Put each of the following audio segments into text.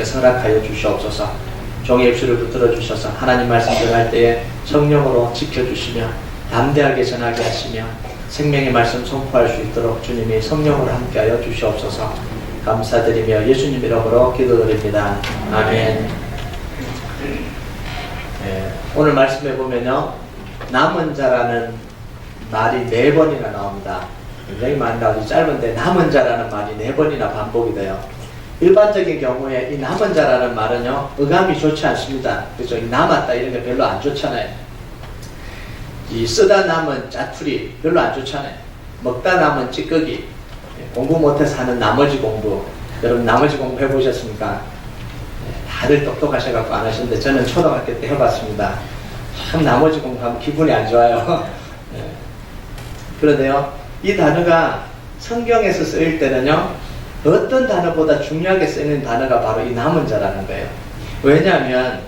허락하여 주시옵소서. 종의 입술을 붙들어 주셔서 하나님 말씀 전할 때에 성령으로 지켜주시며 담대하게 전하게 하시며 생명의 말씀 선포할 수 있도록 주님이 성령으로 함께하여 주시옵소서. 감사드리며 예수님 이름으로 기도드립니다. 아멘. 오늘 말씀해 보면요, 남은 자라는 말이 4번이나 나옵니다. 굉장히 많이 나오지. 짧은데 남은 자라는 말이 4번이나 반복이 돼요. 일반적인 경우에 이 남은 자라는 말은요, 어감이 좋지 않습니다. 그죠? 남았다 이런 게 별로 안 좋잖아요. 이 쓰다 남은 짜투리 별로 안 좋잖아요. 먹다 남은 찌꺼기, 공부 못해서 하는 나머지 공부. 여러분 나머지 공부 해보셨습니까? 다들 똑똑하셔갖고 안 하시는데 저는 초등학교 때 해봤습니다. 참 나머지 공부하면 기분이 안 좋아요. 그런데요, 이 단어가 성경에서 쓰일 때는요, 어떤 단어보다 중요하게 쓰이는 단어가 바로 이 남은 자라는 거예요. 왜냐하면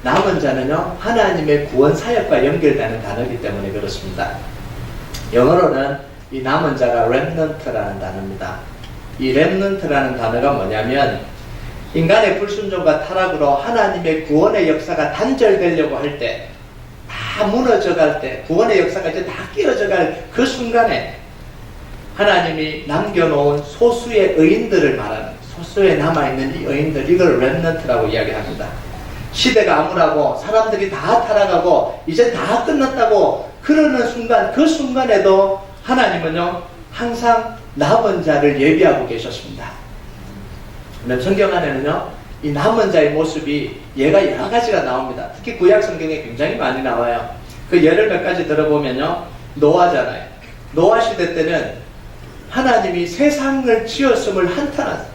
남은 자는요, 하나님의 구원 사역과 연결되는 단어이기 때문에 그렇습니다. 영어로는 이 남은 자가 remnant라는 단어입니다. 이 remnant라는 단어가 뭐냐면, 인간의 불순종과 타락으로 하나님의 구원의 역사가 단절되려고 할 때, 다 무너져갈 때, 구원의 역사가 이제 다 끼어져갈 그 순간에 하나님이 남겨놓은 소수의 의인들을 말하는, 소수에 남아있는 이 의인들, 이걸 remnant라고 이야기합니다. 시대가 암울하고 사람들이 다 타락하고 이제 다 끝났다고 그러는 순간, 그 순간에도 하나님은요, 항상 남은 자를 예비하고 계셨습니다. 성경 안에는요, 이 남은 자의 모습이 예가 여러 가지가 나옵니다. 특히 구약 성경에 굉장히 많이 나와요. 그 예를 몇 가지 들어보면요, 노아잖아요. 노아 시대 때는 하나님이 세상을 지었음을 한탄하세요.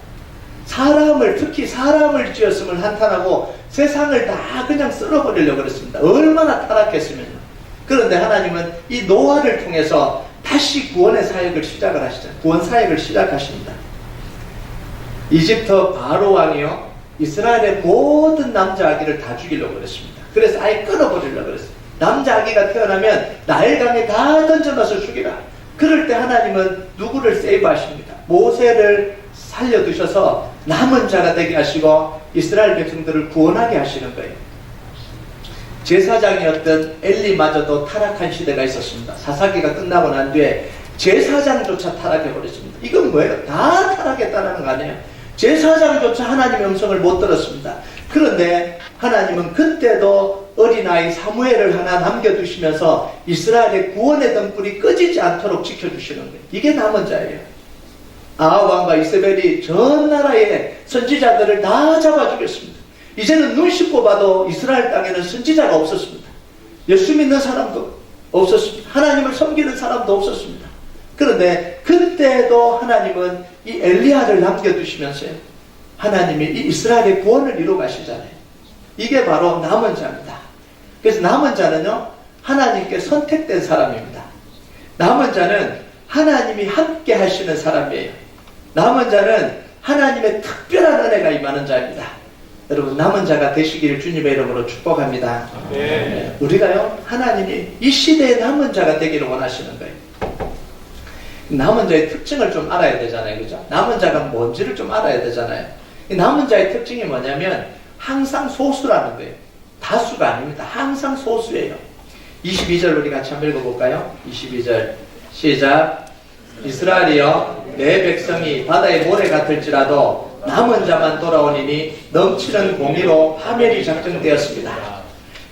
사람을, 특히 사람을 지었음을 한탄하고 세상을 다 그냥 쓸어버리려고 그랬습니다. 얼마나 타락했으면요. 그런데 하나님은 이 노아를 통해서 다시 구원의 사역을 시작을 하시죠. 구원 사역을 시작하십니다. 이집트 바로 왕이요, 이스라엘의 모든 남자 아기를 다 죽이려고 그랬습니다. 그래서 아예 끊어버리려고 그랬어요. 남자 아기가 태어나면 나일강에 다 던져넣어서 죽이라. 그럴 때 하나님은 누구를 세이브하십니까? 모세를 살려두셔서 남은 자가 되게 하시고 이스라엘 백성들을 구원하게 하시는 거예요. 제사장이었던 엘리마저도 타락한 시대가 있었습니다. 사사기가 끝나고 난 뒤에 제사장조차 타락해버렸습니다. 이건 뭐예요? 다 타락했다는 거 아니에요? 제사장조차 하나님의 음성을 못 들었습니다. 그런데 하나님은 그때도 어린아이 사무엘을 하나 남겨두시면서 이스라엘의 구원의 등불이 꺼지지 않도록 지켜주시는 거예요. 이게 남은 자예요. 아합 왕과 이세벨이 전 나라의 선지자들을 다 잡아 죽였습니다. 이제는 눈 씻고 봐도 이스라엘 땅에는 선지자가 없었습니다. 예수 믿는 사람도 없었습니다. 하나님을 섬기는 사람도 없었습니다. 그런데 그때도 하나님은 이 엘리야를 남겨두시면서요, 하나님이 이 이스라엘의 구원을 이루어 가시잖아요. 이게 바로 남은 자입니다. 그래서 남은 자는요, 하나님께 선택된 사람입니다. 남은 자는 하나님이 함께 하시는 사람이에요. 남은 자는 하나님의 특별한 은혜가 임하는 자입니다. 여러분, 남은 자가 되시기를 주님의 이름으로 축복합니다. 네. 우리가요, 하나님이 이 시대의 남은 자가 되기를 원하시는 거예요. 남은 자의 특징을 좀 알아야 되잖아요. 그죠? 남은 자가 뭔지를 좀 알아야 되잖아요. 이 남은 자의 특징이 뭐냐면 항상 소수라는 거예요. 다수가 아닙니다. 항상 소수예요. 22절 우리 같이 한번 읽어볼까요? 22절 시작. 이스라엘이여, 내 백성이 바다의 모래 같을지라도 남은 자만 돌아오니니 넘치는 공의로 파멸이 작정되었습니다.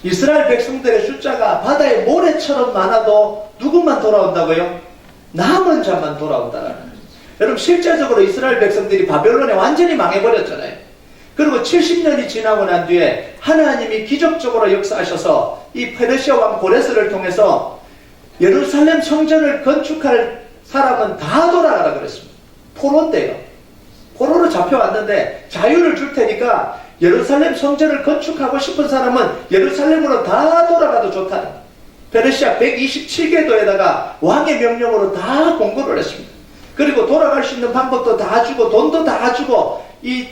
이스라엘 백성들의 숫자가 바다의 모래처럼 많아도 누구만 돌아온다고요? 남은 자만 돌아온다라는 거예요. 여러분, 실제적으로 이스라엘 백성들이 바벨론에 완전히 망해버렸잖아요. 그리고 70년이 지나고 난 뒤에 하나님이 기적적으로 역사하셔서 이 페르시아 왕 고레스를 통해서 예루살렘 성전을 건축할 사람은 다 돌아가라 그랬습니다. 포로인데요. 포로로 잡혀왔는데 자유를 줄 테니까 예루살렘 성전을 건축하고 싶은 사람은 예루살렘으로 다 돌아가도 좋다는 거예요. 페르시아 127개도에다가 왕의 명령으로 다 공고를 했습니다. 그리고 돌아갈 수 있는 방법도 다 주고 돈도 다 주고 이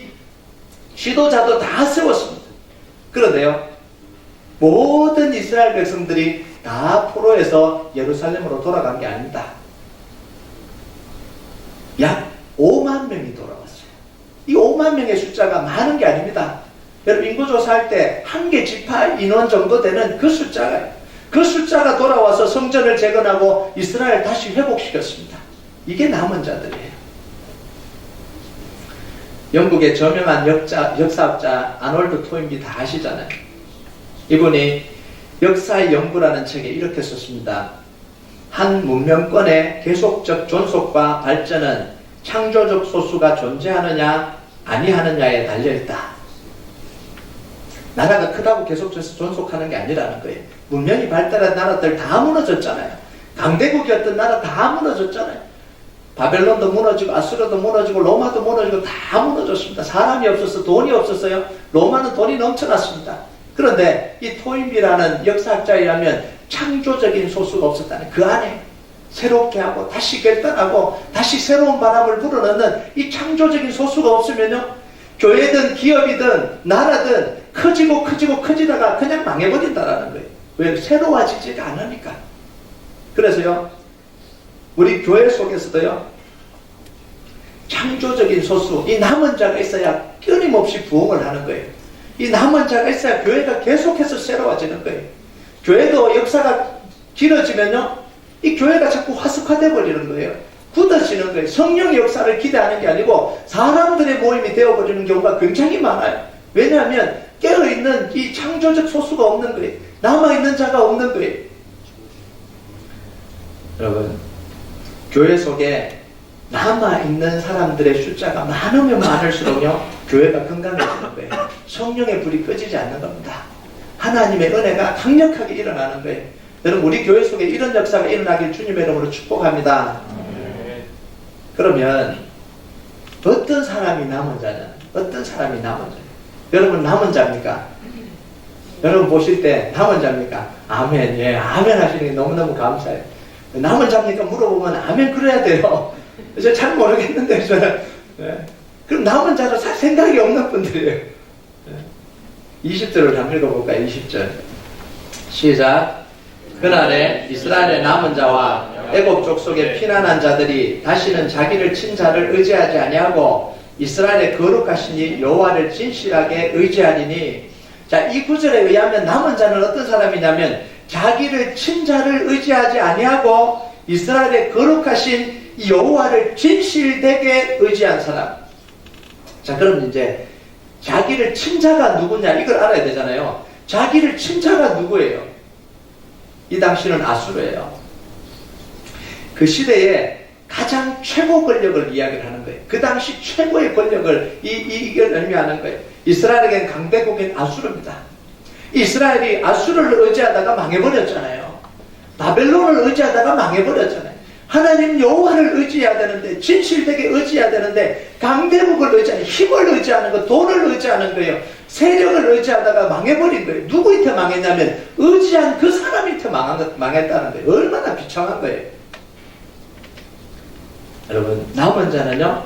지도자도 다 세웠습니다. 그런데요, 모든 이스라엘 백성들이 다 포로에서 예루살렘으로 돌아간 게 아닙니다. 약 5만 명이 돌아왔어요. 이 5만 명의 숫자가 많은 게 아닙니다. 여러분 인구조사할 때 한 개 지파 인원 정도 되는 그 숫자가 돌아와서 성전을 재건하고 이스라엘을 다시 회복시켰습니다. 이게 남은 자들이에요. 영국의 저명한 역사학자 아놀드 토인비 다 아시잖아요. 이분이 역사의 연구라는 책에 이렇게 썼습니다. 한 문명권의 계속적 존속과 발전은 창조적 소수가 존재하느냐 아니하느냐에 달려있다. 나라가 크다고 계속해서 존속하는 게 아니라는 거예요. 문명이 발달한 나라들 다 무너졌잖아요. 강대국이었던 나라 다 무너졌잖아요. 바벨론도 무너지고 아수르도 무너지고 로마도 무너지고 다 무너졌습니다. 사람이 없어서 돈이 없었어요. 로마는 돈이 넘쳐났습니다. 그런데 이 토인비라는 역사학자에 의하면 창조적인 소수가 없었다는 그 안에 새롭게 하고 다시 결단하고 다시 새로운 바람을 불어넣는 이 창조적인 소수가 없으면요, 교회든 기업이든 나라든 커지다가 그냥 망해버린다라는 거예요. 왜? 새로워지지가 않으니까. 그래서요, 우리 교회 속에서도요, 창조적인 소수, 이 남은 자가 있어야 끊임없이 부흥을 하는 거예요. 이 남은 자가 있어야 교회가 계속해서 새로워지는 거예요. 교회도 역사가 길어지면요, 이 교회가 자꾸 화석화되어 버리는 거예요. 굳어지는 거예요. 성령의 역사를 기대하는 게 아니고 사람들의 모임이 되어버리는 경우가 굉장히 많아요. 왜냐하면 깨어있는 이 창조적 소수가 없는 거예요. 남아있는 자가 없는 거예요. 여러분, 교회 속에 남아있는 사람들의 숫자가 많으면 많을수록요, 교회가 건강해지는 거예요. 성령의 불이 꺼지지 않는 겁니다. 하나님의 은혜가 강력하게 일어나는 거예요. 여러분, 우리 교회 속에 이런 역사가 일어나길 주님의 이름으로 축복합니다. 그러면 어떤 사람이 남은 자냐? 어떤 사람이 남은 자냐? 여러분 남은 자입니까? 여러분 보실 때 남은 자입니까? 아멘. 예, 아멘 하시는 게 너무너무 감사해요. 남은 자입니까? 물어보면 아멘 그래야 돼요. 저 잘 모르겠는데 저는. 예. 그럼 남은 자로 살 생각이 없는 분들이에요. 예. 20절을 한번 읽어볼까요? 20절 시작. 그날에 이스라엘의 남은 자와 애굽 족속에 피난한 자들이 다시는 자기를 친 자를 의지하지 아니하고 이스라엘의 거룩하신 이 여호와를 진실하게 의지하리니. 자, 이 구절에 의하면 남은 자는 어떤 사람이냐면 자기를 친 자를 의지하지 아니하고 이스라엘의 거룩하신 이 여호와를 진실되게 의지한 사람. 자, 그럼 이제 자기를 친 자가 누구냐 이걸 알아야 되잖아요. 자기를 친 자가 누구예요? 이 당시는 아수르예요. 그 시대에 가장 최고 권력을 이야기를 하는 거예요. 그 당시 최고의 권력을 이걸 의미하는 거예요. 이스라엘에겐 강대국인 아수르입니다. 이스라엘이 아수르를 의지하다가 망해버렸잖아요. 바벨론을 의지하다가 망해버렸잖아요. 하나님 여호와를 의지해야 되는데, 진실되게 의지해야 되는데 강대국을 의지하는, 힘을 의지하는 거, 돈을 의지하는 거예요. 세력을 의지하다가 망해버린 거예요. 누구한테 망했냐면 의지한 그 사람한테 망했다는 거예요. 얼마나 비참한 거예요. 여러분, 남은 자는요,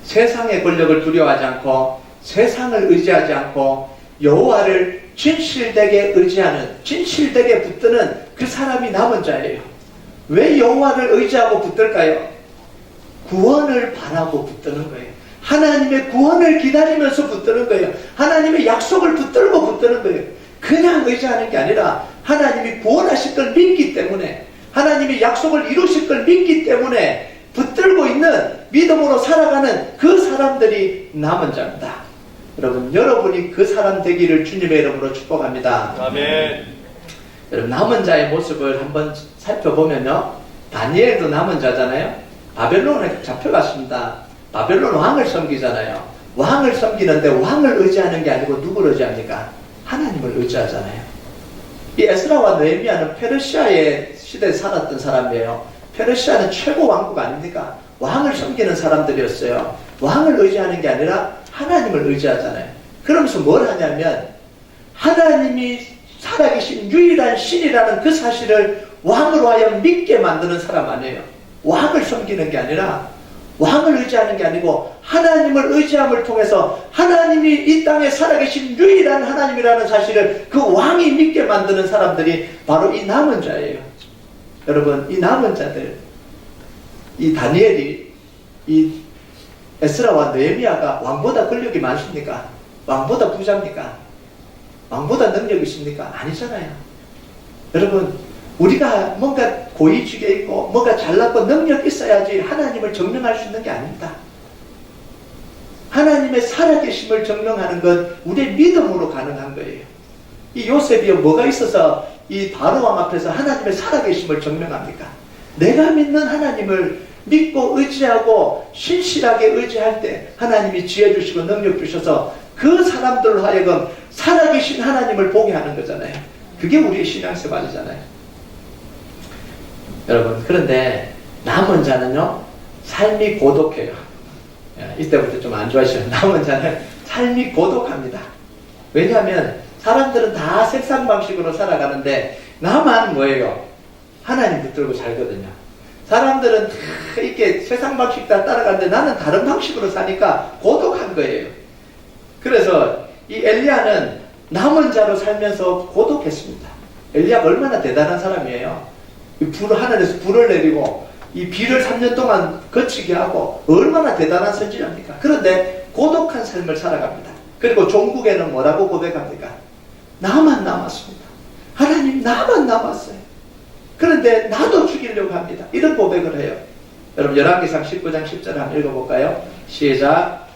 세상의 권력을 두려워하지 않고 세상을 의지하지 않고 여호와를 진실되게 의지하는, 진실되게 붙드는 그 사람이 남은 자예요. 왜 여호와를 의지하고 붙들까요? 구원을 바라고 붙드는 거예요. 하나님의 구원을 기다리면서 붙드는 거예요. 하나님의 약속을 붙들고 붙드는 거예요. 그냥 의지하는 게 아니라 하나님이 구원하실 걸 믿기 때문에, 하나님이 약속을 이루실 걸 믿기 때문에 붙들고 있는, 믿음으로 살아가는 그 사람들이 남은 자입니다. 여러분, 여러분이 그 사람 되기를 주님의 이름으로 축복합니다. 아멘. 여러분, 남은 자의 모습을 한번 살펴보면요, 다니엘도 남은 자잖아요. 바벨론에 잡혀갔습니다. 바벨론 왕을 섬기잖아요. 왕을 섬기는데 왕을 의지하는 게 아니고 누구를 의지합니까? 하나님을 의지하잖아요. 이 에스라와 느헤미야는 페르시아의 시대에 살았던 사람이에요. 페르시아는 최고 왕국 아닙니까? 왕을 섬기는 사람들이었어요. 왕을 의지하는 게 아니라 하나님을 의지하잖아요. 그러면서 뭘 하냐면 하나님이 살아계신 유일한 신이라는 그 사실을 왕으로 하여 믿게 만드는 사람 아니에요. 왕을 섬기는 게 아니라, 왕을 의지하는 게 아니고 하나님을 의지함을 통해서 하나님이 이 땅에 살아계신 유일한 하나님이라는 사실을 그 왕이 믿게 만드는 사람들이 바로 이 남은 자예요. 여러분, 이 남은 자들, 이 다니엘이, 이 에스라와 느헤미야가 왕보다 권력이 많습니까? 왕보다 부자입니까? 왕보다 능력 있습니까? 아니잖아요. 여러분, 우리가 뭔가 고위직에 있고 뭔가 잘났고 능력 있어야지 하나님을 증명할 수 있는 게 아닙니다. 하나님의 살아계심을 증명하는 건 우리의 믿음으로 가능한 거예요. 이 요셉이 뭐가 있어서 이 바로왕 앞에서 하나님의 살아계심을 증명합니까? 내가 믿는 하나님을 믿고 의지하고 신실하게 의지할 때 하나님이 지혜 주시고 능력 주셔서 그 사람들로 하여금 살아계신 하나님을 보게 하는 거잖아요. 그게 우리의 신앙생활이잖아요. 여러분, 그런데 남은 자는요, 삶이 고독해요. 이때부터 좀 안 좋아하시죠. 남은 자는 삶이 고독합니다. 왜냐하면 사람들은 다 세상 방식으로 살아가는데 나만 뭐예요? 하나님 붙들고 살거든요. 사람들은 다 이렇게 세상 방식 다 따라가는데 나는 다른 방식으로 사니까 고독한 거예요. 그래서 이 엘리야는 남은 자로 살면서 고독했습니다. 엘리야가 얼마나 대단한 사람이에요. 하늘에서 불을 내리고 이 비를 3년 동안 거치게 하고 얼마나 대단한 선지자입니까? 그런데 고독한 삶을 살아갑니다. 그리고 종국에는 뭐라고 고백합니까? 나만 남았습니다. 하나님, 나만 남았어요. 그런데 나도 죽이려고 합니다. 이런 고백을 해요. 여러분, 열왕기상 19장 10절 한번 읽어볼까요? 시작.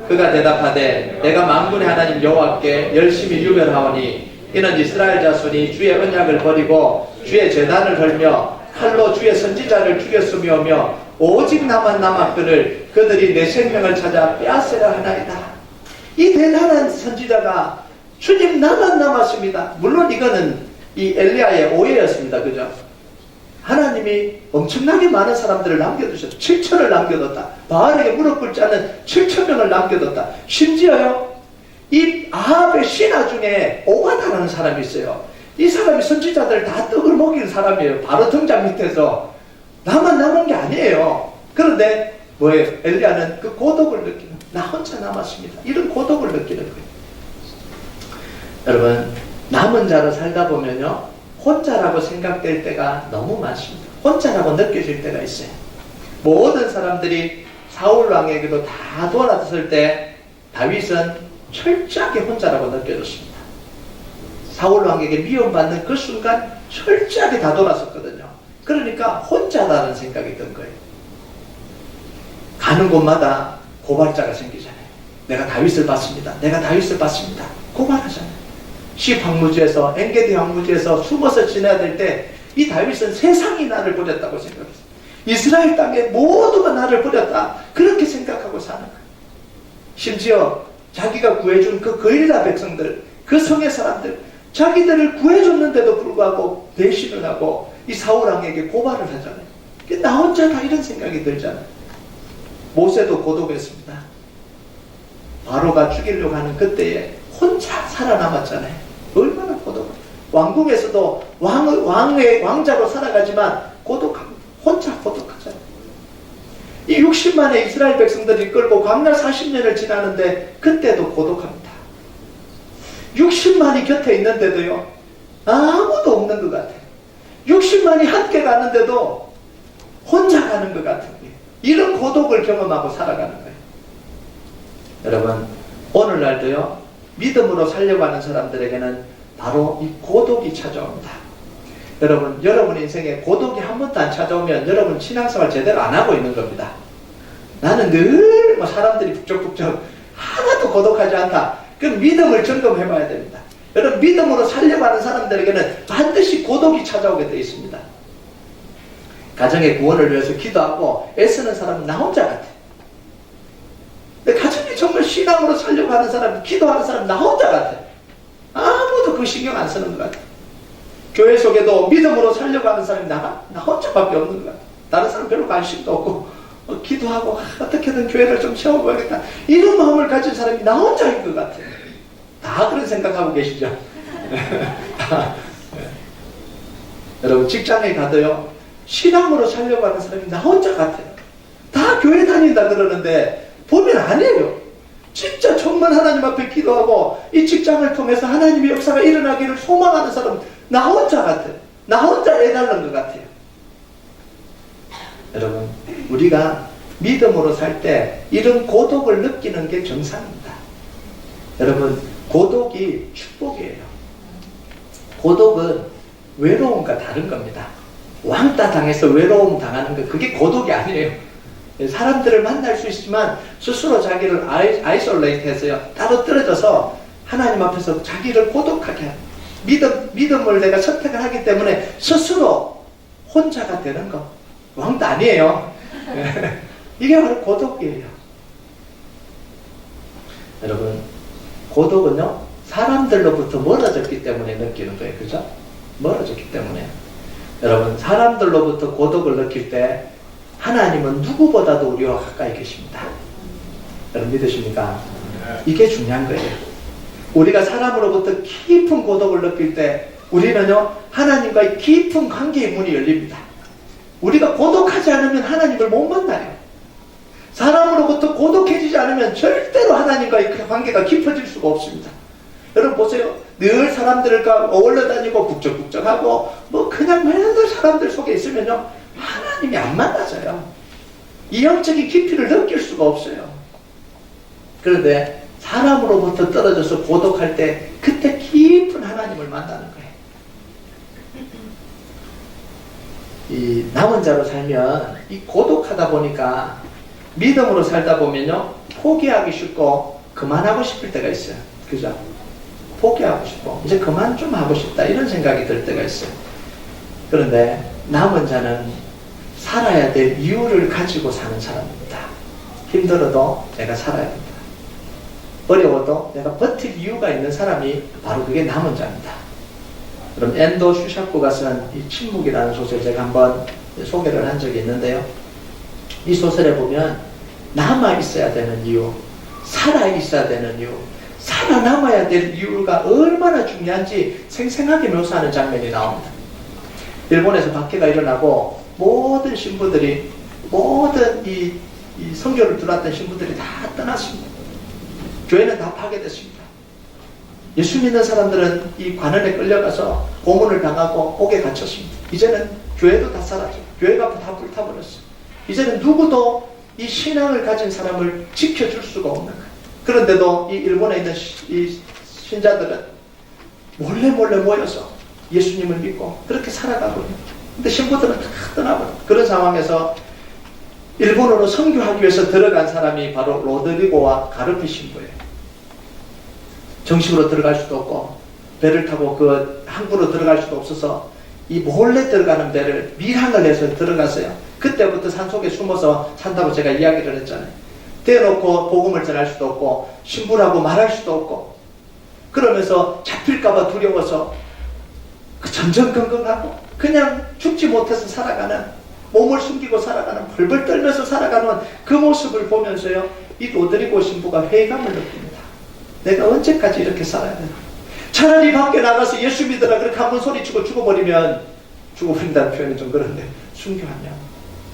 그가 대답하되 내가 만군의 하나님 여호와께 열심히 유별하오니 이는 이스라엘 자손이 주의 언약을 버리고 주의 제단을 헐며 칼로 주의 선지자를 죽였으며며 오직 나만 남았거늘 그들이 내 생명을 찾아 빼앗으려 하나이다. 이 대단한 선지자가 주님 나만 남았습니다. 물론 이거는 이 엘리야의 오해였습니다. 그죠? 하나님이 엄청나게 많은 사람들을 남겨두셨다. 7천을 남겨뒀다. 바알에게 무릎 꿇지 않은 7천명을 남겨뒀다. 심지어요, 이 아합의 신하 중에 오바다라는 사람이 있어요. 이 사람이 선지자들 다 떡을 먹이는 사람이에요. 바로 등장 밑에서. 나만 남은 게 아니에요. 그런데 뭐예요? 엘리야는 그 고독을 느끼는, 나 혼자 남았습니다. 이런 고독을 느끼는 거예요. 여러분, 남은 자로 살다 보면요, 혼자라고 생각될 때가 너무 많습니다. 혼자라고 느껴질 때가 있어요. 모든 사람들이 사울 왕에게도 다 돌아섰을 때 다윗은 철저하게 혼자라고 느껴졌습니다. 사울 왕에게 미움받는 그 순간 철저하게 다 돌아섰거든요. 그러니까 혼자라는 생각이 든 거예요. 가는 곳마다 고발자가 생기잖아요. 내가 다윗을 봤습니다. 내가 다윗을 봤습니다. 고발하잖아요. 십 황무지에서, 엔게디 황무지에서 숨어서 지내야 될 때 이 다윗은 세상이 나를 버렸다고 생각했어요. 이스라엘 땅에 모두가 나를 버렸다. 그렇게 생각하고 사는 거예요. 심지어 자기가 구해준 그 거일라 백성들, 그 성의 사람들, 자기들을 구해줬는데도 불구하고 배신을 하고 이 사울왕에게 고발을 하잖아요. 나 혼자다 이런 생각이 들잖아요. 모세도 고독했습니다. 바로가 죽이려고 하는 그때에 혼자 살아남았잖아요. 얼마나 고독합니다. 왕궁에서도 왕자로 살아가지만 고독합니다. 혼자 고독하잖아요. 이 60만의 이스라엘 백성들이 끌고 광야 40년을 지나는데 그때도 고독합니다. 60만이 곁에 있는데도요, 아무도 없는 것 같아요. 60만이 함께 가는데도 혼자 가는 것 같은 거예요. 이런 고독을 경험하고 살아가는 거예요. 여러분, 오늘날도요, 믿음으로 살려고 하는 사람들에게는 바로 이 고독이 찾아옵니다. 여러분 인생에 고독이 한 번도 안 찾아오면 여러분 신앙생활 제대로 안 하고 있는 겁니다. 나는 늘 뭐 사람들이 북적북적 하나도 고독하지 않다. 그 믿음을 점검해 봐야 됩니다. 여러분, 믿음으로 살려고 하는 사람들에게는 반드시 고독이 찾아오게 되어 있습니다. 가정의 구원을 위해서 기도하고 애쓰는 사람은 나 혼자 같아. 근데 가정이 정말 신앙으로 살려고 하는 사람, 기도하는 사람 나 혼자 같아. 아무도 그 신경 안 쓰는 것 같아. 교회 속에도 믿음으로 살려고 하는 사람이 나 혼자밖에 없는 것 같아. 다른 사람 별로 관심도 없고 기도하고 어떻게든 교회를 좀 채워봐야겠다. 이런 마음을 가진 사람이 나 혼자인 것 같아. 다 그런 생각하고 계시죠? 여러분, 직장에 가도요, 신앙으로 살려고 하는 사람이 나 혼자 같아요. 다 교회 다닌다 그러는데 보면 아니에요. 진짜 정말 하나님 앞에 기도하고 이 직장을 통해서 하나님의 역사가 일어나기를 소망하는 사람은 나 혼자 같아요. 나 혼자 애달는 것 같아요. 여러분, 우리가 믿음으로 살 때 이런 고독을 느끼는 게 정상입니다. 여러분, 고독이 축복이에요. 고독은 외로움과 다른 겁니다. 왕따 당해서 외로움 당하는 거, 그게 고독이 아니에요. 사람들을 만날 수 있지만 스스로 자기를 아이솔레이트 해서요, 따로 떨어져서 하나님 앞에서 자기를 고독하게 하는, 믿음을 내가 선택을 하기 때문에 스스로 혼자가 되는 거, 왕따 아니에요. 이게 바로 고독이에요. 여러분, 고독은요, 사람들로부터 멀어졌기 때문에 느끼는 거예요. 그죠? 멀어졌기 때문에. 여러분, 사람들로부터 고독을 느낄 때 하나님은 누구보다도 우리와 가까이 계십니다. 여러분, 믿으십니까? 이게 중요한 거예요. 우리가 사람으로부터 깊은 고독을 느낄 때 우리는요, 하나님과의 깊은 관계의 문이 열립니다. 우리가 고독하지 않으면 하나님을 못 만나요. 사람으로부터 고독해지지 않으면 절대로 하나님과의 관계가 깊어질 수가 없습니다. 여러분 보세요. 늘 사람들과 어울려 다니고 북적북적하고 뭐 그냥 맨날 사람들 속에 있으면요, 하나님이 안 만나져요. 이 영적인 깊이를 느낄 수가 없어요. 그런데 사람으로부터 떨어져서 고독할 때 그때 깊은 하나님을 만나는 거예요. 이 남은 자로 살면 이 고독하다 보니까 믿음으로 살다 보면요, 포기하기 쉽고 그만하고 싶을 때가 있어요. 그죠? 포기하고 싶고 이제 그만 좀 하고 싶다 이런 생각이 들 때가 있어요. 그런데 남은 자는 살아야 될 이유를 가지고 사는 사람입니다. 힘들어도 내가 살아야 된다. 어려워도 내가 버틸 이유가 있는 사람이 바로 그게 남은 자입니다. 그럼 엔도 슈샤코가 쓴 이 침묵이라는 소설 제가 한번 소개를 한 적이 있는데요. 이 소설에 보면 남아 있어야 되는 이유, 살아 있어야 되는 이유, 살아남아야 될 이유가 얼마나 중요한지 생생하게 묘사하는 장면이 나옵니다. 일본에서 박해가 일어나고 모든 신부들이, 모든 이 선교를 들어왔던 신부들이 다 떠났습니다. 교회는 다 파괴됐습니다. 예수 믿는 사람들은 이 관원에 끌려가서 고문을 당하고 옥에 갇혔습니다. 이제는 교회도 다 사라져. 교회가 다 불타버렸어요. 이제는 누구도 이 신앙을 가진 사람을 지켜줄 수가 없는 거예요. 그런데도 이 일본에 있는 이 신자들은 몰래 모여서 예수님을 믿고 그렇게 살아가거든요. 근데 신부들은 다 떠나버려요. 그런 상황에서 일본으로 선교하기 위해서 들어간 사람이 바로 로드리고와 가르피 신부예요. 정식으로 들어갈 수도 없고 배를 타고 그 항구로 들어갈 수도 없어서 이 몰래 들어가는 배를 밀항을 해서 들어갔어요. 그때부터 산속에 숨어서 산다고 제가 이야기를 했잖아요. 대놓고 복음을 전할 수도 없고 신부라고 말할 수도 없고 그러면서 잡힐까봐 두려워서 전전긍긍하고 그냥 죽지 못해서 살아가는, 몸을 숨기고 살아가는, 벌벌 떨면서 살아가는 그 모습을 보면서요, 이 로드리고 신부가 회의감을 느낍니다. 내가 언제까지 이렇게 살아야 되나? 차라리 밖에 나가서 예수 믿으라 그렇게 한번 소리치고 죽어버리면, 죽어버린다는 표현은 좀 그런데 순교하냐?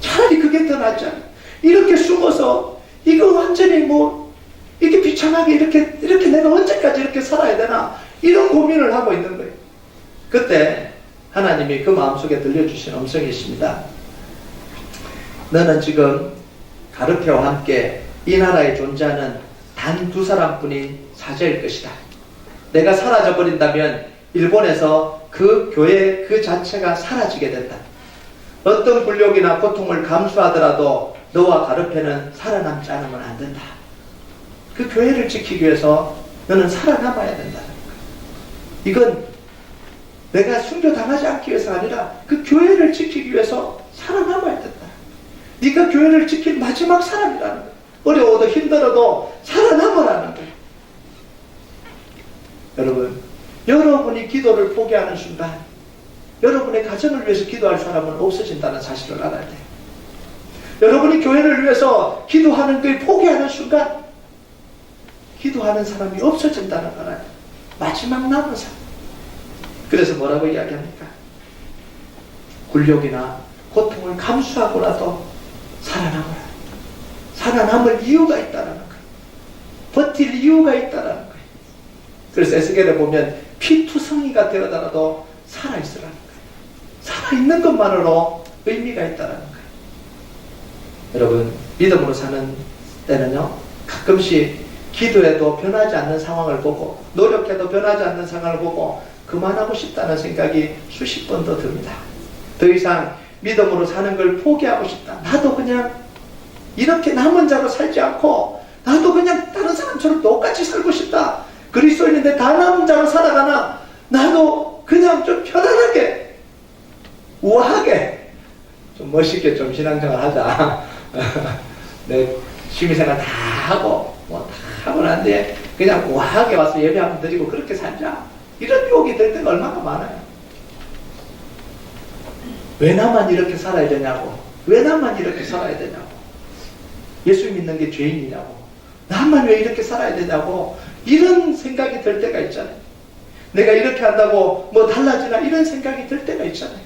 차라리 그게 더 낫지 않나? 이렇게 숨어서 이거 완전히 뭐 이렇게 비참하게 이렇게 내가 언제까지 이렇게 살아야 되나? 이런 고민을 하고 있는 거예요. 그때 하나님이 그 마음속에 들려주신 음성이 있습니다. 너는 지금 가르페와 함께 이 나라에 존재하는 단 2사람뿐인 사제일 것이다. 내가 사라져버린다면 일본에서 그 교회 그 자체가 사라지게 된다. 어떤 굴욕이나 고통을 감수하더라도 너와 가르페는 살아남지 않으면 안 된다. 그 교회를 지키기 위해서 너는 살아남아야 된다. 이건 내가 순교당하지 않기 위해서가 아니라 그 교회를 지키기 위해서 살아남아야 된다. 네가 교회를 지킬 마지막 사람이라는 거야. 어려워도 힘들어도 살아남으라는 거야. 여러분, 여러분이 기도를 포기하는 순간 여러분의 가정을 위해서 기도할 사람은 없어진다는 사실을 알아야 돼요. 여러분이 교회를 위해서 기도하는 걸 포기하는 순간 기도하는 사람이 없어진다는 걸 알아야 돼요. 마지막 남은 사람. 그래서 뭐라고 이야기합니까? 굴욕이나 고통을 감수하고라도 살아남으라. 살아남을 이유가 있다는 거예요. 버틸 이유가 있다는 거예요. 그래서 에스겔에 보면 피투성이가 되어더라도 살아있으라는 거예요. 살아있는 것만으로 의미가 있다는 거예요. 여러분, 믿음으로 사는 때는요, 가끔씩 기도해도 변하지 않는 상황을 보고 노력해도 변하지 않는 상황을 보고 그만하고 싶다는 생각이 수십 번 더 듭니다. 더 이상 믿음으로 사는 걸 포기하고 싶다. 나도 그냥 이렇게 남은 자로 살지 않고 나도 그냥 다른 사람처럼 똑같이 살고 싶다. 그리스도인인데 다 남은 자로 살아가나 나도 그냥 좀 편안하게 우아하게 좀 멋있게 좀 신앙생활 하자. 내 취미생활 다 하고 뭐 다 하고 난 뒤에 그냥 우아하게 와서 예배 한번 드리고 그렇게 살자. 이런 유혹이 될 때가 얼마나 많아요. 왜 나만 이렇게 살아야 되냐고. 왜 나만 이렇게 살아야 되냐고. 예수 믿는 게 죄인이냐고. 나만 왜 이렇게 살아야 되냐고. 이런 생각이 들 때가 있잖아요. 내가 이렇게 한다고 뭐 달라지나 이런 생각이 들 때가 있잖아요.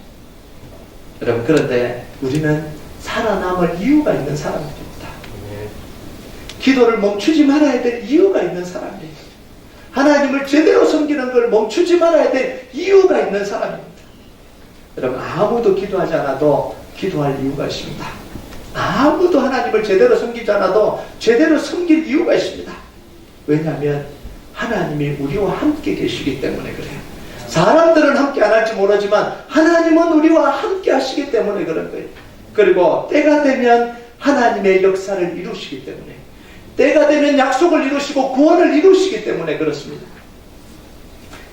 여러분, 그런데 우리는 살아남을 이유가 있는 사람들입니다. 기도를 멈추지 말아야 될 이유가 있는 사람입니다. 하나님을 제대로 섬기는 걸 멈추지 말아야 될 이유가 있는 사람입니다. 여러분, 아무도 기도하지 않아도 기도할 이유가 있습니다. 아무도 하나님을 제대로 섬기지 않아도 제대로 섬길 이유가 있습니다. 왜냐하면 하나님이 우리와 함께 계시기 때문에 그래요. 사람들은 함께 안 할지 모르지만 하나님은 우리와 함께 하시기 때문에 그런 거예요. 그리고 때가 되면 하나님의 역사를 이루시기 때문에, 때가 되면 약속을 이루시고 구원을 이루시기 때문에 그렇습니다.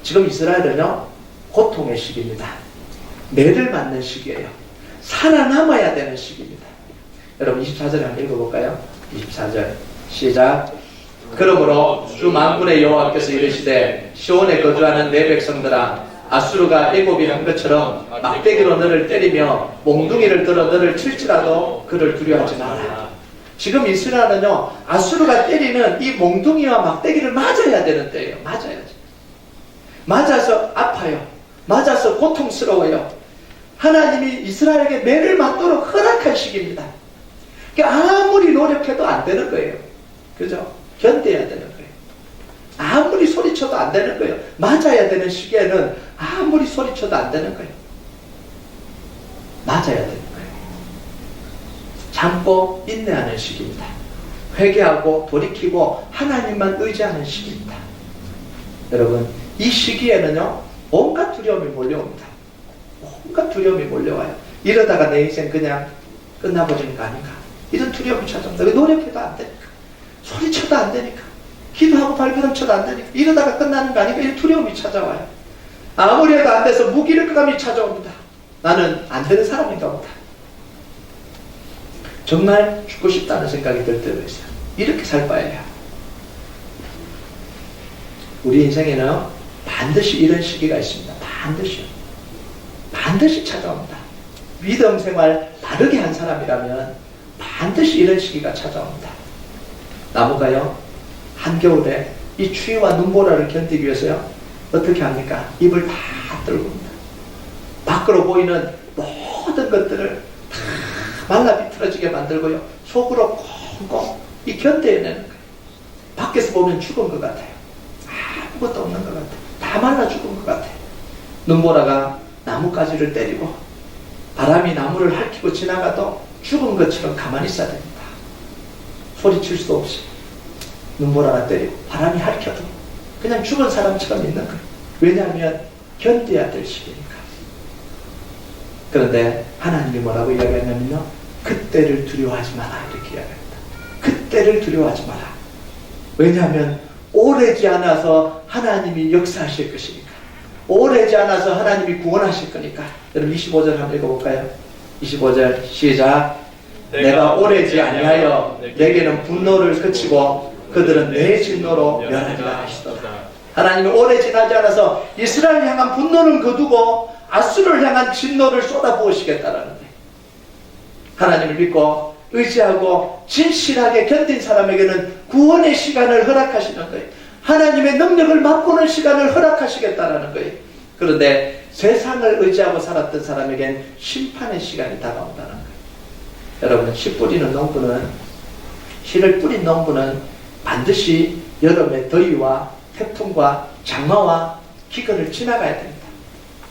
지금 이스라엘은요, 고통의 시기입니다. 매를 맞는 시기예요. 살아남아야 되는 시기입니다. 여러분 24절 한번 읽어볼까요? 24절 시작. 그러므로 주 만군의 여호와께서 이르시되 시온에 거주하는 내 백성들아, 아수르가 애굽이 한 것처럼 막대기로 너를 때리며 몽둥이를 들어 너를 칠지라도 그를 두려워하지 마라. 지금 이스라엘은요, 아수르가 때리는 이 몽둥이와 막대기를 맞아야 되는 때예요. 맞아야지. 맞아서 아파요. 맞아서 고통스러워요. 하나님이 이스라엘에게 매를 맞도록 허락한 시기입니다. 그러니까 아무리 노력해도 안 되는 거예요. 그죠? 견뎌야 되는 거예요. 아무리 소리쳐도 안 되는 거예요. 맞아야 되는 시기에는 아무리 소리쳐도 안 되는 거예요. 맞아야 되는 거예요. 참고 인내하는 시기입니다. 회개하고 돌이키고 하나님만 의지하는 시기입니다. 여러분, 이 시기에는요, 온갖 두려움이 몰려옵니다. 온갖 두려움이 몰려와요. 이러다가 내 인생 그냥 끝나버리는 거 아닌가, 이런 두려움이 찾아옵니다. 왜? 노력해도 안 되니까, 소리쳐도 안 되니까, 기도하고 발버둥 쳐도 안 되니까, 이러다가 끝나는 거 아닌가, 이런 두려움이 찾아와요. 아무리 해도 안 돼서 무기력감이 찾아옵니다. 나는 안 되는 사람인가 보다. 정말 죽고 싶다는 생각이 들 때도 있어요. 이렇게 살 바에야. 우리 인생에는 반드시 이런 시기가 있습니다. 반드시 찾아옵니다. 믿음 생활 바르게 한 사람이라면 반드시 이런 시기가 찾아옵니다. 나무가요, 한겨울에 이 추위와 눈보라를 견디기 위해서요, 어떻게 합니까? 잎을 다 떨굽니다. 밖으로 보이는 모든 것들을 다 말라 비틀어지게 만들고요, 속으로 꽁꽁 이 견뎌내는 거예요. 밖에서 보면 죽은 것 같아요. 아무것도 없는 것 같아요. 다 말라 죽은 것 같아요. 눈보라가 나뭇가지를 때리고 바람이 나무를 핥히고 지나가도 죽은 것처럼 가만히 있어야 됩니다. 소리칠 수 없이 눈보라가 때리고 바람이 핥혀도 그냥 죽은 사람처럼 있는 거예요. 왜냐하면 견뎌야 될 시기니까. 그런데 하나님이 뭐라고 이야기하냐면요, 그때를 두려워하지 마라, 이렇게 이야기합니다. 그때를 두려워하지 마라. 왜냐하면 오래지 않아서 하나님이 역사하실 것이니까. 오래지 않아서 하나님이 구원하실 거니까. 여러분 25절 한번 읽어볼까요? 25절 시작. 내가 오래지 아니하여 내게는 분노를 그치고 그들은 내 진노로 멸하리라 하시더라. 하나님이 오래 지나지 않아서 이스라엘 향한 분노는 거두고 아수르를 향한 진노를 쏟아부으시겠다라는 거예요. 하나님을 믿고 의지하고 진실하게 견딘 사람에게는 구원의 시간을 허락하시는 거예요. 하나님의 능력을 맛보는 시간을 허락하시겠다라는 거예요. 그런데 세상을 의지하고 살았던 사람에겐 심판의 시간이 다가온다는 거예요. 여러분, 씨 뿌리는 농부는, 씨를 뿌린 농부는 반드시 여름의 더위와 태풍과 장마와 기근을 지나가야 됩니다.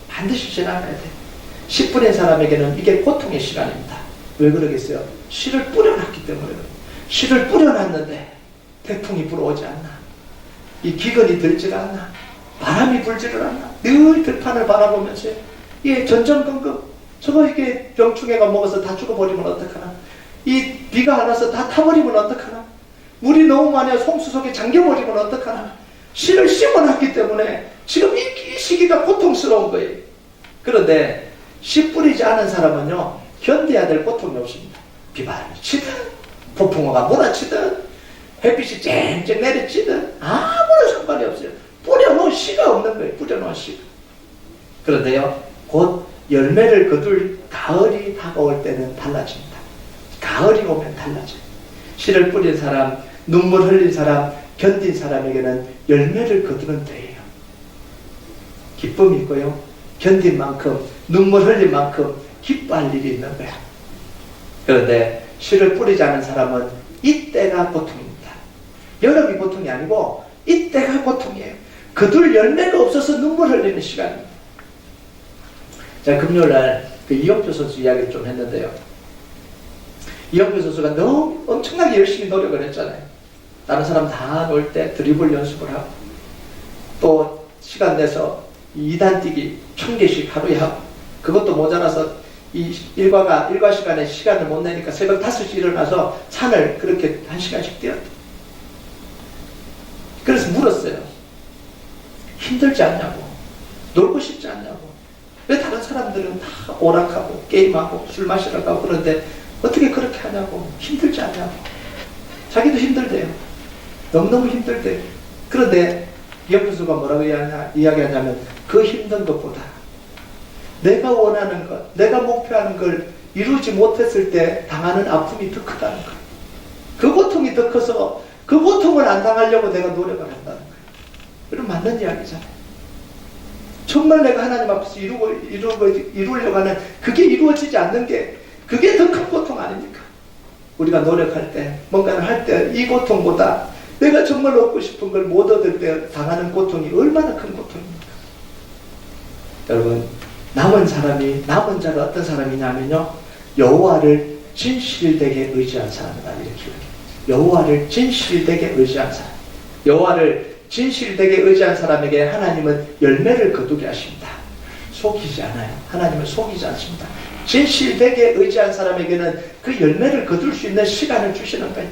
반드시 지나가야 돼요. 씨 뿌린 사람에게는 이게 고통의 시간입니다. 왜 그러겠어요? 씨를 뿌려놨기 때문에. 씨를 뿌려놨는데 태풍이 불어오지 않나? 이 기근이 들질 않나? 바람이 불지를 않나? 늘 들판을 바라보면서 예, 전전긍긍 저거 이게 병충해가 먹어서 다 죽어버리면 어떡하나? 이 비가 안 와서 다 타버리면 어떡하나? 물이 너무 많이 와서 홍수 속에 잠겨버리면 어떡하나? 씨를 심어놨기 때문에 지금 이 시기가 고통스러운 거예요. 그런데 씨 뿌리지 않은 사람은요, 견뎌야 될 고통이 없습니다. 비바람이 치든 폭풍우가 몰아치든 햇빛이 쨍쨍 내리치든 아무런 상관이 없어요. 뿌려놓은 씨가 없는 거예요. 뿌려놓은 씨가. 그런데요, 곧 열매를 거둘 가을이 다가올 때는 달라집니다. 가을이 오면 달라져요. 씨를 뿌린 사람, 눈물 흘린 사람, 견딘 사람에게는 열매를 거두는 때예요. 기쁨이 있고요, 견딘 만큼, 눈물 흘린 만큼 기뻐할 일이 있는 거야. 그런데 씨를 뿌리지 않은 사람은 이때가 고통입니다. 여름이 고통이 아니고 이때가 고통이에요. 거둘 열매가 없어서 눈물 흘리는 시간입니다. 제가 금요일날 그 이영표 선수 이야기를 좀 했는데요. 이영표 선수가 너무 엄청나게 열심히 노력을 했잖아요. 다른 사람 다 놀 때 드리블 연습을 하고, 또 시간 내서 2단 뛰기 1000개씩 하루에 하고, 그것도 모자라서 이 일과 시간에 시간을 못 내니까 새벽 5시 일어나서 산을 그렇게 1시간씩 뛰었다. 그래서 물었어요. 힘들지 않냐고, 놀고 싶지 않냐고. 왜 다른 사람들은 다 오락하고 게임하고 술 마시러 가고 그런데 어떻게 그렇게 하냐고, 힘들지 않냐고. 자기도 힘들대요. 너무너무 힘들대요. 그런데 이영표수가 뭐라고 이야기하냐면, 그 힘든 것보다 내가 원하는 것, 내가 목표하는 걸 이루지 못했을 때 당하는 아픔이 더 크다는 거예요. 그 고통이 더 커서 그 고통을 안 당하려고 내가 노력을 한다는 거예요. 그럼 맞는 이야기잖아요. 정말 내가 하나님 앞에서 이루려고 하는 그게 이루어지지 않는 게, 그게 더 큰 고통 아닙니까? 우리가 노력할 때, 뭔가를 할 때 이 고통보다 내가 정말 얻고 싶은 걸 못 얻을 때 당하는 고통이 얼마나 큰 고통입니까? 여러분, 남은 자가 어떤 사람이냐면요, 여호와를 진실되게 의지한 사람이다, 이렇게 얘기해요. 여호와를 진실되게 의지한 사람. 여호와를 진실되게 의지한 사람에게 하나님은 열매를 거두게 하십니다. 속이지 않아요. 하나님은 속이지 않습니다. 진실되게 의지한 사람에게는 그 열매를 거둘 수 있는 시간을 주시는 거예요.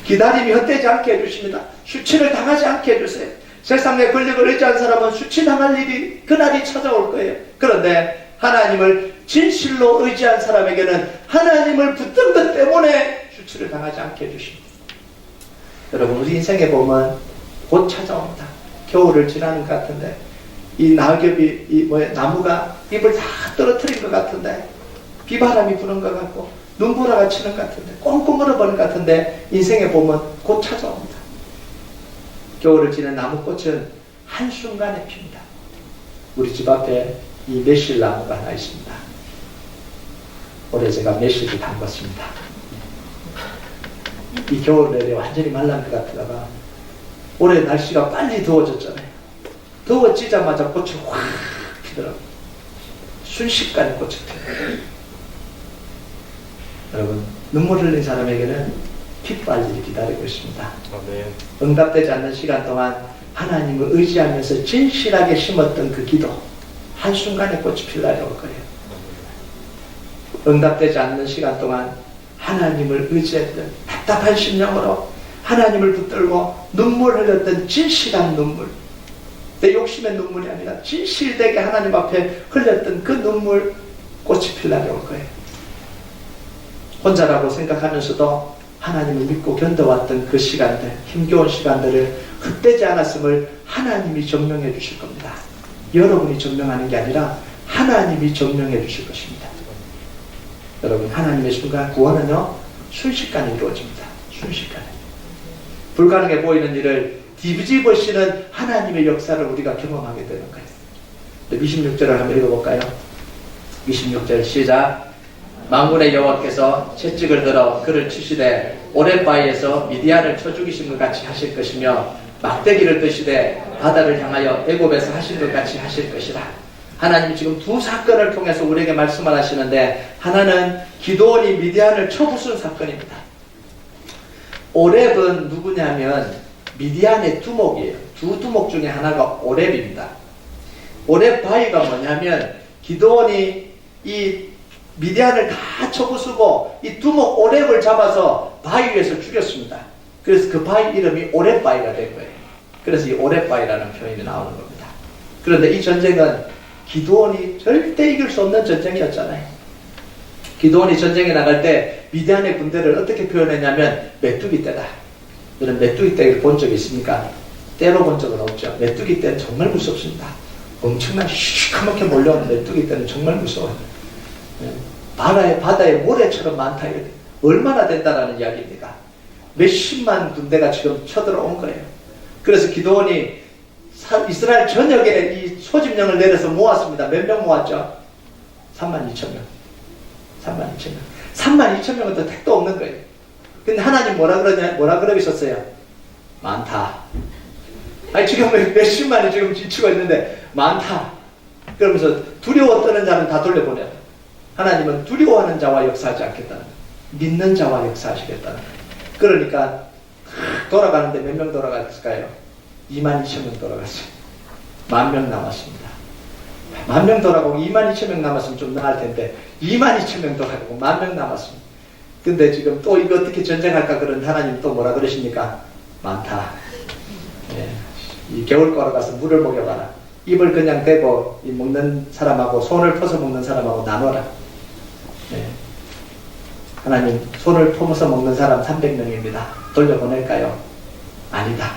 기다림이 헛되지 않게 해주십니다. 수치를 당하지 않게 해주세요. 세상의 권력을 의지한 사람은 수치당할 일이, 그날이 찾아올 거예요. 그런데 하나님을 진실로 의지한 사람에게는 하나님을 붙든 것 때문에 수치를 당하지 않게 해주십니다. 여러분, 우리 인생에 보면 곧 찾아옵니다. 겨울을 지나는 것 같은데, 이 낙엽이, 나무가 잎을 다 떨어뜨린 것 같은데, 비바람이 부는 것 같고, 눈보라가 치는 것 같은데, 꽁꽁 얼어버린 것 같은데, 인생에 보면 곧 찾아옵니다. 겨울을 지낸 나무꽃은 한순간에 핍니다. 우리 집 앞에 이 매실나무가 하나 있습니다. 올해 제가 매실을 담궜습니다. 이 겨울 내내 완전히 말란 것 같다가 올해 날씨가 빨리 더워졌잖아요. 더워지자마자 꽃이 확 피더라고요. 순식간에 꽃이 피어요. 여러분, 눈물 흘린 사람에게는 핏발 일이 기다리고 있습니다. 네. 응답되지 않는 시간 동안 하나님을 의지하면서 진실하게 심었던 그 기도, 한순간에 꽃이 필 날이 올 거예요. 응답되지 않는 시간 동안 하나님을 의지했던 답답한 심령으로 하나님을 붙들고 눈물 흘렸던 진실한 눈물, 내 욕심의 눈물이 아니라 진실되게 하나님 앞에 흘렸던 그 눈물, 꽃이 필 날이 올 거예요. 혼자라고 생각하면서도 하나님을 믿고 견뎌왔던 그 시간들, 힘겨운 시간들을 헛되지 않았음을 하나님이 증명해 주실 겁니다. 여러분이 증명하는 게 아니라 하나님이 증명해 주실 것입니다. 여러분, 하나님의 순간 구원은요, 순식간에 이루어집니다. 순식간에. 불가능해 보이는 일을 뒤집으시는 하나님의 역사를 우리가 경험하게 되는 거예요. 26절을 한번 읽어볼까요? 26절 시작. 만군의 여호와께서 채찍을 들어 그를 치시되 오랫바위에서 미디안을 쳐 죽이신 것 같이 하실 것이며, 막대기를 드시되 바다를 향하여 애굽에서 하신 것 같이 하실 것이라. 하나님이 지금 두 사건을 통해서 우리에게 말씀을 하시는데, 하나는 기드온이 미디안을 쳐 부순 사건입니다. 오렙은 누구냐면 미디안의 두목이에요. 두 두목 중에 하나가 오렙입니다. 오렙 바위가 뭐냐면 기드온이 이 미디안을 다 쳐부수고 이 두목 오렙을 잡아서 바위 위에서 죽였습니다. 그래서 그 바위 이름이 오렙 바위가 된 거예요. 그래서 이 오렙 바위라는 표현이 나오는 겁니다. 그런데 이 전쟁은 기드온이 절대 이길 수 없는 전쟁이었잖아요. 기드온이 전쟁에 나갈 때 미디안의 군대를 어떻게 표현했냐면 메뚜기 떼다. 여러분 메뚜기 떼를 본 적이 있습니까? 떼로 본 적은 없죠. 메뚜기 떼는 정말 무섭습니다. 엄청난 시커멓게 몰려오는 메뚜기 떼는 정말 무서워요. 바다에 모래처럼 많다. 얼마나 된다라는 이야기입니까? 몇십만 군대가 지금 쳐들어온 거예요. 그래서 기드온이 이스라엘 전역에 이 소집령을 내려서 모았습니다. 몇 명 모았죠? 32,000명. 32,000명. 32,000명은 더 택도 없는 거예요. 근데 하나님 뭐라 그러셨어요? 많다. 아니, 지금 몇십만이 지금 지치고 있는데, 많다. 그러면서 두려워 떠는 자는 다 돌려보내요. 하나님은 두려워하는 자와 역사하지 않겠다는 거예요. 믿는 자와 역사하시겠다는 거예요. 그러니까, 돌아가는데 몇 명 돌아갔을까요? 22,000명 돌아갔어요. 10,000명 남았습니다. 10,000명 돌아가고 22,000명 남았으면 좀 나을 텐데 22,000명 돌아가고 10,000명 남았습니다. 근데 지금 또 이거 어떻게 전쟁할까 그런 하나님 또 뭐라 그러십니까? 많다. 예. 이 겨울 거로 가서 물을 먹여봐라. 입을 그냥 대고 이 먹는 사람하고 손을 퍼서 먹는 사람하고 나눠라. 예. 하나님 손을 퍼서 먹는 사람 300명입니다. 돌려보낼까요? 아니다.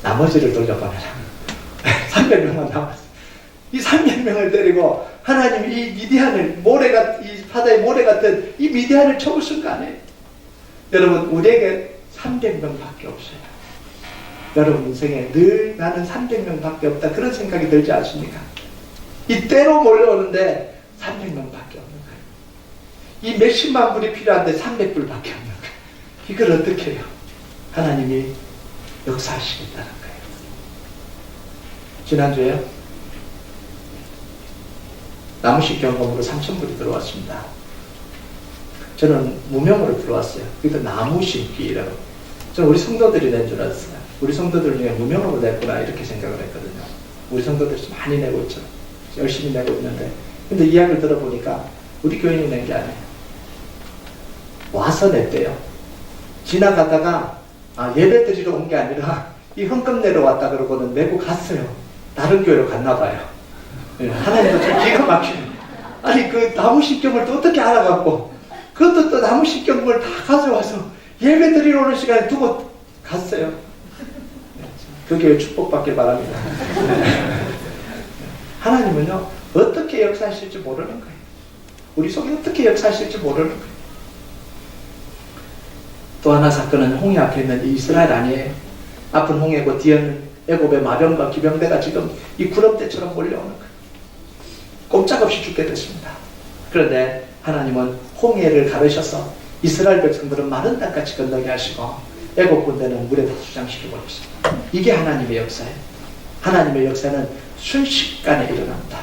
나머지를 돌려보내라. 300명만 남았어. 이 300명을 데리고 하나님이 이 미디안을 이 바다의 모래 같은 이 미디안을 쳐부순 거 아니에요. 여러분 우리에게 300명밖에 없어요. 여러분 인생에 늘 나는 300명밖에 없다 그런 생각이 들지 않습니까? 이때로 몰려오는데 300명밖에 없는 거예요. 이 몇십만 불이 필요한데 300불밖에 없는 거예요. 이걸 어떻게 해요? 하나님이 역사하시겠다는 거예요. 지난주에요. 나무식 경험으로 3,000불이 들어왔습니다. 저는 무명으로 들어왔어요. 그래서 나무 심기라고. 저는 우리 성도들이 낸 줄 알았어요. 우리 성도들 중에 무명으로 냈구나 이렇게 생각을 했거든요. 우리 성도들이 좀 많이 내고 있죠. 열심히 내고 있는데. 근데 이야기를 들어보니까 우리 교인이 낸 게 아니에요. 와서 냈대요. 지나가다가 예배 드리러 온 게 아니라 이 헌금 내러 왔다 그러고는 내고 갔어요. 다른 교회로 갔나 봐요. 하나님도 좀 기가 막히네. 아니 그 나무신경을 또 어떻게 알아갖고 그것도 또 나무신경을 다 가져와서 예배 드리러 오는 시간에 두고 갔어요. 그 교회 축복받길 바랍니다. 하나님은요 어떻게 역사하실지 모르는 거예요. 우리 속에 어떻게 역사하실지 모르는 거예요. 또 하나 사건은 홍해 앞에 있는 이스라엘 아니에요. 앞은 홍해고 뒤에는 애굽의 마병과 기병대가 지금 이 구름대처럼 몰려오는 거예요. 꼼짝없이 죽게 됐습니다. 그런데 하나님은 홍해를 가르셔서 이스라엘 백성들은 마른 땅같이 건너게 하시고 애굽 군대는 물에 다 수장시켜 버렸습니다. 이게 하나님의 역사예요. 하나님의 역사는 순식간에 일어납니다.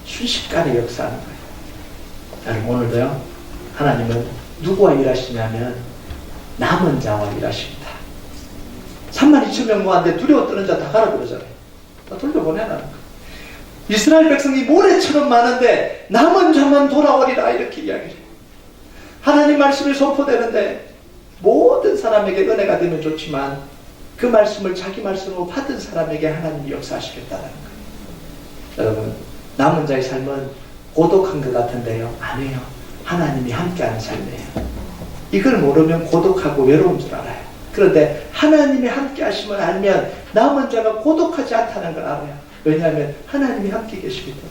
순식간에 역사하는 거예요. 여러분 오늘도요 하나님은 누구와 일하시냐면 남은 자와 일하십니다. 32,000명 모았는데 두려워 떠는 자 다 가라 그러잖아요. 다 돌려보내라는 거예요. 이스라엘 백성이 모래처럼 많은데 남은 자만 돌아오리라 이렇게 이야기를 해요. 하나님 말씀이 선포되는데 모든 사람에게 은혜가 되면 좋지만 그 말씀을 자기 말씀으로 받은 사람에게 하나님이 역사하시겠다는 거예요. 여러분 남은 자의 삶은 고독한 것 같은데요. 아니에요. 하나님이 함께하는 삶이에요. 이걸 모르면 고독하고 외로운 줄 알아요. 그런데 하나님이 함께하심을 알면 남은 자가 고독하지 않다는 걸 알아요. 왜냐하면 하나님이 함께 계시기 때문에.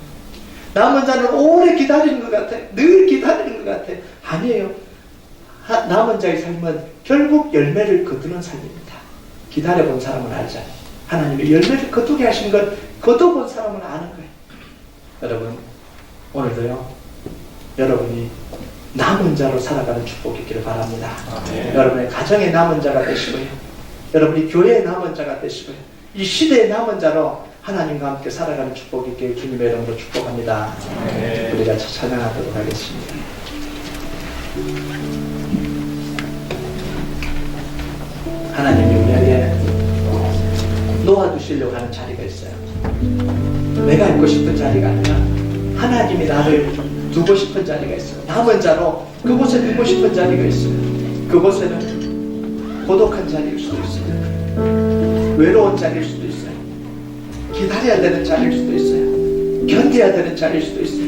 남은 자는 오래 기다리는 것 같아. 늘 기다리는 것 같아. 아니에요. 남은 자의 삶은 결국 열매를 거두는 삶입니다. 기다려본 사람은 알잖아요. 하나님이 열매를 거두게 하신 걸 거둬본 사람은 아는 거예요. 여러분 오늘도요 여러분이 남은 자로 살아가는 축복이 있기를 바랍니다. 여러분의 가정의 남은 자가 되시고요. 여러분이 교회의 남은 자가 되시고요. 이 시대의 남은 자로 하나님과 함께 살아가는 축복이 있기를 주님의 이름으로 축복합니다. 우리가 찬양하도록 하겠습니다. 하나님이 우리에게 놓아두시려고 하는 자리가 있어요. 내가 있고 싶은 자리가 아니라 하나님이 나를 두고 싶은 자리가 있어요. 남은 자로 그곳에 두고 싶은 자리가 있어요. 그곳에는 고독한 자리일 수도 있어요. 외로운 자리일 수도 있어요. 기다려야 되는 자리일 수도 있어요. 견뎌야 되는 자리일 수도 있어요.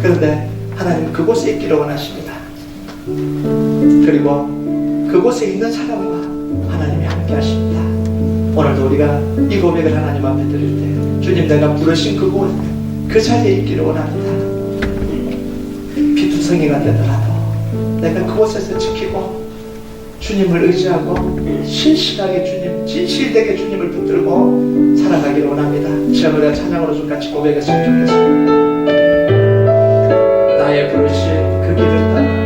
그런데 하나님은 그곳에 있기를 원하십니다. 그리고 그곳에 있는 사람과 하나님이 함께 하십니다. 오늘도 우리가 이 고백을 하나님 앞에 드릴 때, 주님, 내가 부르신 그곳, 그 자리에 있기를 원합니다. 피투성이가 되더라도 내가 그곳에서 지키고 주님을 의지하고 신실하게 주님, 진실되게 주님을 붙들고 살아가기를 원합니다. 시간 우리가 찬양으로 좀 같이 고백했으면 좋겠습니다. 나의 부르신 그 길을 따라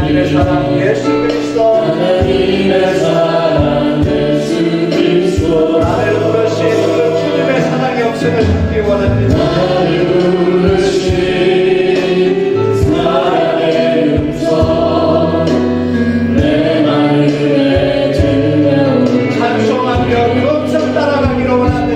하나님의 사랑 예수 그리스도 나를 부르신 그 주님의 사랑의 역사를 듣기 원합니다. 찬송하며 그 음성 따라가기를 원합니다.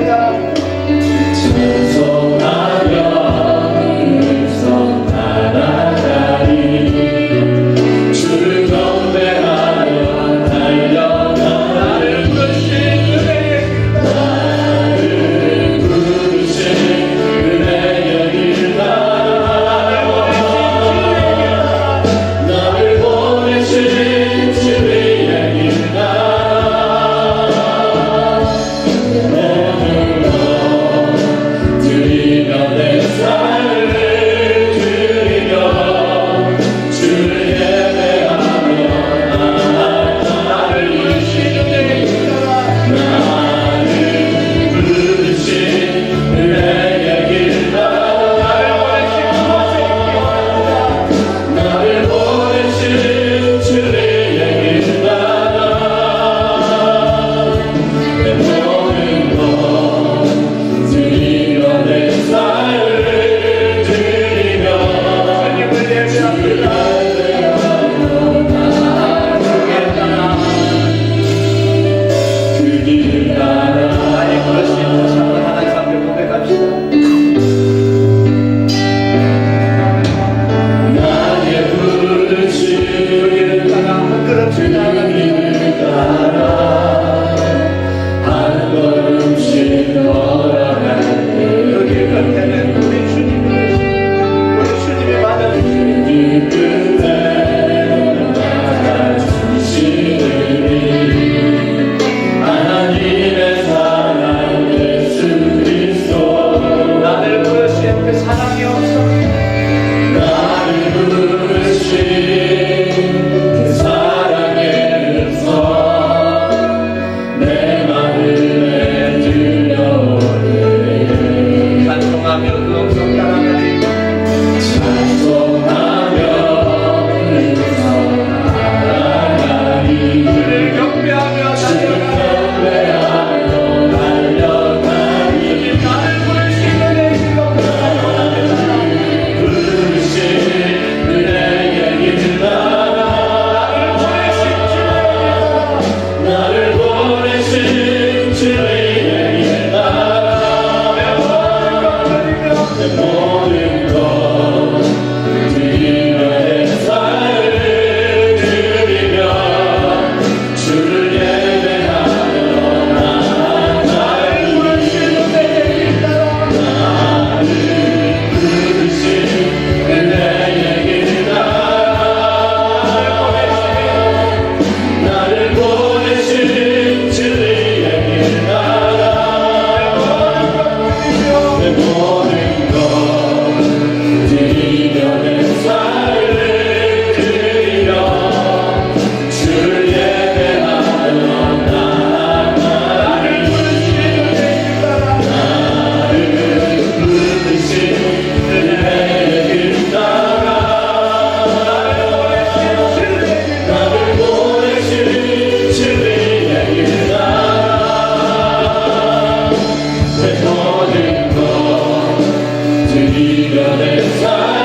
이별의 사